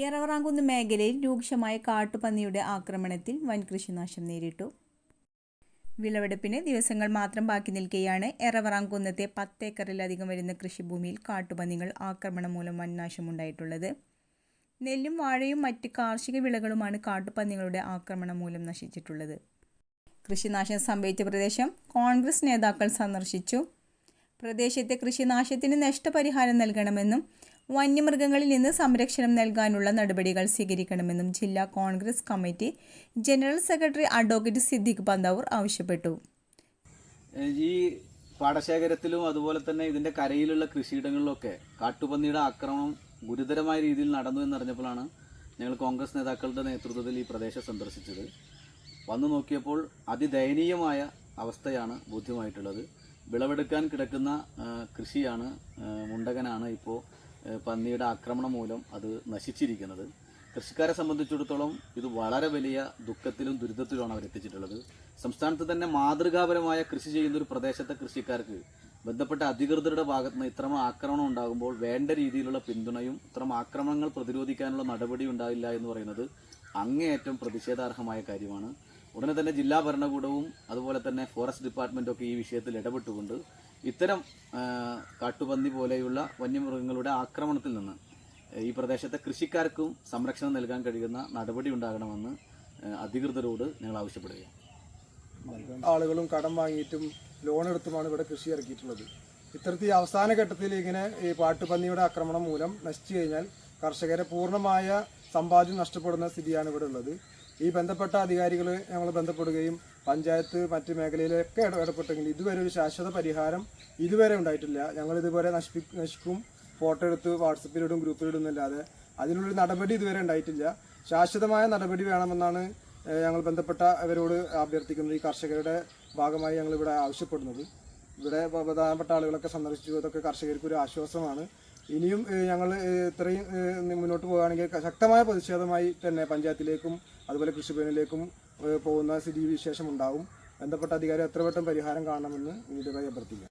യറവറാങ്കുന്ന് മേഖലയിൽ രൂക്ഷമായ കാട്ടുപന്നിയുടെ ആക്രമണത്തിൽ വൻ കൃഷിനാശം നേരിട്ടു. വിളവെടുപ്പിന് ദിവസങ്ങൾ മാത്രം ബാക്കി നിൽക്കെയാണ് യറവറാങ്കുന്നത്തെ 10 ഏക്കറിലധികം വരുന്ന കൃഷിഭൂമിയിൽ കാട്ടുപന്നികൾ ആക്രമണം മൂലം വൻ നാശമുണ്ടായിട്ടുള്ളത്. നെല്ലും വാഴയും മറ്റ് കാർഷിക വിളകളുമാണ് കാട്ടുപന്നികളുടെ ആക്രമണം മൂലം നശിച്ചിട്ടുള്ളത്. കൃഷിനാശം സംഭവിച്ച പ്രദേശം കോൺഗ്രസ് നേതാക്കൾ സന്ദർശിച്ചു. പ്രദേശത്തെ കൃഷിനാശത്തിന് നഷ്ടപരിഹാരം നൽകണമെന്നും വന്യമൃഗങ്ങളിൽ നിന്ന് സംരക്ഷണം നൽകാനുള്ള നടപടികൾ സ്വീകരിക്കണമെന്നും ജില്ലാ Congress committee general secretary advocate Siddique Panthavoor ആവശ്യപ്പെട്ടു. ഈ പാടശേഖരത്തിലും അതുപോലെ തന്നെ ഇതിന്റെ കരയിലുള്ള കൃഷിയിടങ്ങളിലൊക്കെ കാട്ടുപന്നിയുടെ ആക്രമണം ഗുരുതരമായ രീതിയിൽ നടന്നു എന്നറിഞ്ഞപ്പോഴാണ് ഞങ്ങൾ കോൺഗ്രസ് നേതാക്കളുടെ നേതൃത്വത്തിൽ ഈ പ്രദേശം സന്ദർശിച്ചത്. വന്നു നോക്കിയപ്പോൾ അതിദയനീയമായ അവസ്ഥയാണ് ബോധ്യമായിട്ടുള്ളത്. വിളവെടുക്കാൻ കിടക്കുന്ന കൃഷിയാണ്, മുണ്ടകനാണ് ഇപ്പോൾ പന്നിയുടെ ആക്രമണം മൂലം അത് നശിച്ചിരിക്കുന്നത്. കൃഷിക്കാരെ സംബന്ധിച്ചിടത്തോളം ഇത് വളരെ വലിയ ദുഃഖത്തിലും ദുരിതത്തിലുമാണ് അവർ എത്തിച്ചിട്ടുള്ളത്. സംസ്ഥാനത്ത് തന്നെ മാതൃകാപരമായ കൃഷി ചെയ്യുന്ന ഒരു പ്രദേശത്തെ കൃഷിക്കാർക്ക് ബന്ധപ്പെട്ട അധികൃതരുടെ ഭാഗത്ത് നിന്ന് ഇത്തരം ആക്രമണം ഉണ്ടാകുമ്പോൾ വേണ്ട രീതിയിലുള്ള പിന്തുണയും ഇത്തരം ആക്രമണങ്ങൾ പ്രതിരോധിക്കാനുള്ള നടപടി ഉണ്ടാവില്ല എന്ന് പറയുന്നത് അങ്ങേയറ്റം പ്രതിഷേധാർഹമായ കാര്യമാണ്. ഉടനെ തന്നെ ജില്ലാ ഭരണകൂടവും അതുപോലെ തന്നെ ഫോറസ്റ്റ് ഡിപ്പാർട്ട്മെൻറ്റും ഒക്കെ ഈ വിഷയത്തിൽ ഇടപെട്ടുകൊണ്ട് ഇത്തരം കാട്ടുപന്നി പോലെയുള്ള വന്യമൃഗങ്ങളുടെ ആക്രമണത്തിൽ നിന്ന് ഈ പ്രദേശത്തെ കൃഷിക്കാർക്കും സംരക്ഷണം നൽകാൻ കഴിയുന്ന നടപടി ഉണ്ടാകണമെന്ന് അധികൃതരോട് ഞങ്ങൾ ആവശ്യപ്പെടുകയാണ്. ആളുകളും കടം വാങ്ങിയിട്ടും ലോൺ എടുത്തുമാണ് ഇവിടെ കൃഷി ഇറക്കിയിട്ടുള്ളത്. ഇത്തരത്തിൽ അവസാന ഘട്ടത്തിൽ ഇങ്ങനെ ഈ കാട്ടുപന്നിയുടെ ആക്രമണം മൂലം നശിച്ചു കഴിഞ്ഞാൽ കർഷകരെ പൂർണ്ണമായ സമ്പാദ്യം നഷ്ടപ്പെടുന്ന സ്ഥിതിയാണ് ഇവിടെ ഉള്ളത്. ഈ ബന്ധപ്പെട്ട അധികാരികൾ ഞങ്ങൾ ബന്ധപ്പെടുകയും പഞ്ചായത്ത് മറ്റ് മേഖലയിലൊക്കെ ഇടപെട്ടെങ്കിൽ ഇതുവരെ ഒരു ശാശ്വത പരിഹാരം ഇതുവരെ ഉണ്ടായിട്ടില്ല. ഞങ്ങൾ ഇതുവരെ നശിക്കും, ഫോട്ടോ എടുത്ത് വാട്സപ്പിലിടും, ഗ്രൂപ്പിലിടും എന്നല്ലാതെ അതിനുള്ളൊരു നടപടി ഇതുവരെ ഉണ്ടായിട്ടില്ല. ശാശ്വതമായ നടപടി വേണമെന്നാണ് ഞങ്ങൾ ബന്ധപ്പെട്ട അവരോട് അഭ്യർത്ഥിക്കുന്നത്. ഈ കർഷകരുടെ ഭാഗമായി ഞങ്ങൾ ഇവിടെ ആവശ്യപ്പെടുന്നത്. ഇവിടെ പ്രധാനപ്പെട്ട ആളുകളൊക്കെ സന്ദർശിച്ചു. അതൊക്കെ കർഷകർക്ക് ഒരു ആശ്വാസമാണ്. ഇനിയും ഞങ്ങൾ ഇത്രയും മുന്നോട്ട് പോകുകയാണെങ്കിൽ ശക്തമായ പ്രതിഷേധമായി തന്നെ പഞ്ചായത്തിലേക്കും അതുപോലെ കൃഷിഭവനിലേക്കും പോകുന്ന സ്ഥിതി വിശേഷം ഉണ്ടാവും. ബന്ധപ്പെട്ട അധികാരി എത്ര വട്ടം പരിഹാരം കാണണമെന്ന് വിനീതമായി അഭ്യർത്ഥിക്കുക.